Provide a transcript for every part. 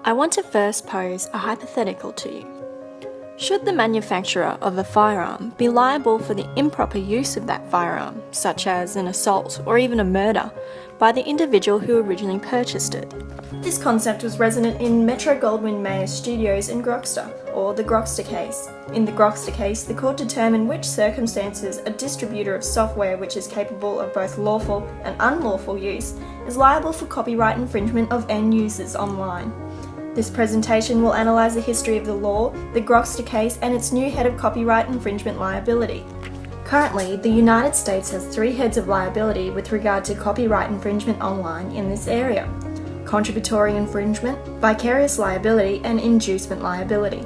I want to first pose a hypothetical to you. Should the manufacturer of a firearm be liable for the improper use of that firearm, such as an assault or even a murder, by the individual who originally purchased it? This concept was resonant in Metro-Goldwyn-Mayer Studios and Grokster, or the Grokster case. In the Grokster case, the court determined which circumstances a distributor of software which is capable of both lawful and unlawful use is liable for copyright infringement of end users online. This presentation will analyse the history of the law, the Grokster case and its new head of copyright infringement liability. Currently, the United States has 3 heads of liability with regard to copyright infringement online in this area: contributory infringement, vicarious liability and inducement liability.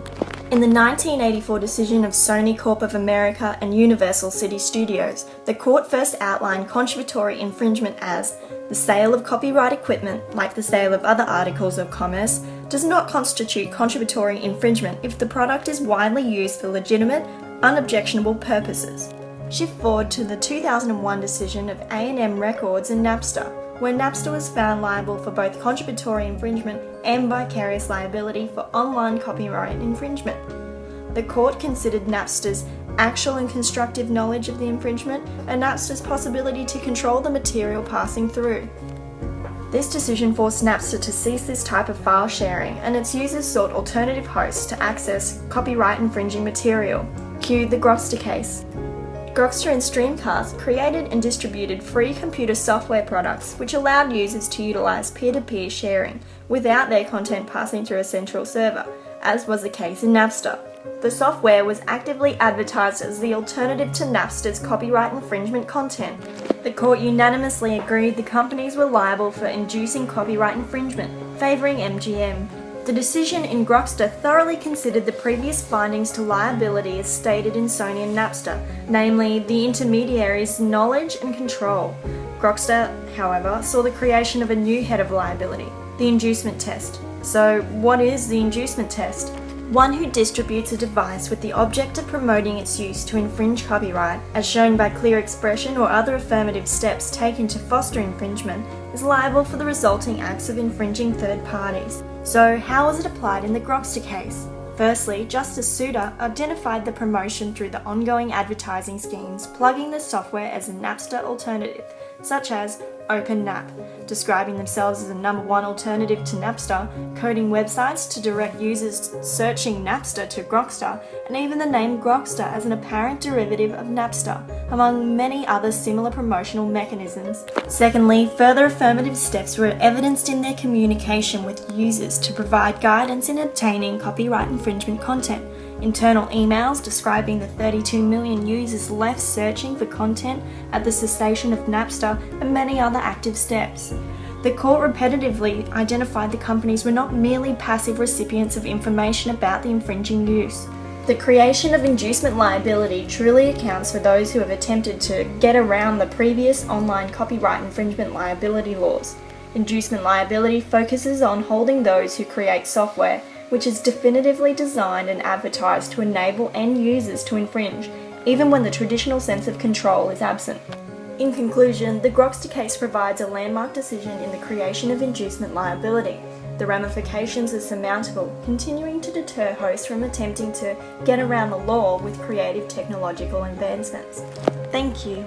In the 1984 decision of Sony Corp of America and Universal City Studios, the court first outlined contributory infringement as the sale of copyright equipment, like the sale of other articles of commerce, does not constitute contributory infringement if the product is widely used for legitimate, unobjectionable purposes. Shift forward to the 2001 decision of A&M Records and Napster, where Napster was found liable for both contributory infringement and vicarious liability for online copyright infringement. The court considered Napster's actual and constructive knowledge of the infringement and Napster's possibility to control the material passing through. This decision forced Napster to cease this type of file sharing, and its users sought alternative hosts to access copyright infringing material. Cue the Grokster case. Grokster and Streamcast created and distributed free computer software products which allowed users to utilize peer-to-peer sharing without their content passing through a central server, as was the case in Napster. The software was actively advertised as the alternative to Napster's copyright infringement content. The court unanimously agreed the companies were liable for inducing copyright infringement, favouring MGM. The decision in Grokster thoroughly considered the previous findings to liability as stated in Sony and Napster, namely the intermediary's knowledge and control. Grokster, however, saw the creation of a new head of liability, the inducement test. So, what is the inducement test? One who distributes a device with the object of promoting its use to infringe copyright, as shown by clear expression or other affirmative steps taken to foster infringement, is liable for the resulting acts of infringing third parties. So, how was it applied in the Grokster case? Firstly, Justice Souter identified the promotion through the ongoing advertising schemes plugging the software as a Napster alternative, such as OpenNap, describing themselves as a #1 alternative to Napster, coding websites to direct users searching Napster to Grokster, and even the name Grokster as an apparent derivative of Napster, among many other similar promotional mechanisms. Secondly, further affirmative steps were evidenced in their communication with users to provide guidance in obtaining copyright infringement content. Internal emails describing the 32 million users left searching for content at the cessation of Napster, and many other active steps. The court repetitively identified the companies were not merely passive recipients of information about the infringing use. The creation of inducement liability truly accounts for those who have attempted to get around the previous online copyright infringement liability laws. Inducement liability focuses on holding those who create software which is definitively designed and advertised to enable end users to infringe, even when the traditional sense of control is absent. In conclusion, the Grokster case provides a landmark decision in the creation of inducement liability. The ramifications are surmountable, continuing to deter hosts from attempting to get around the law with creative technological advancements. Thank you.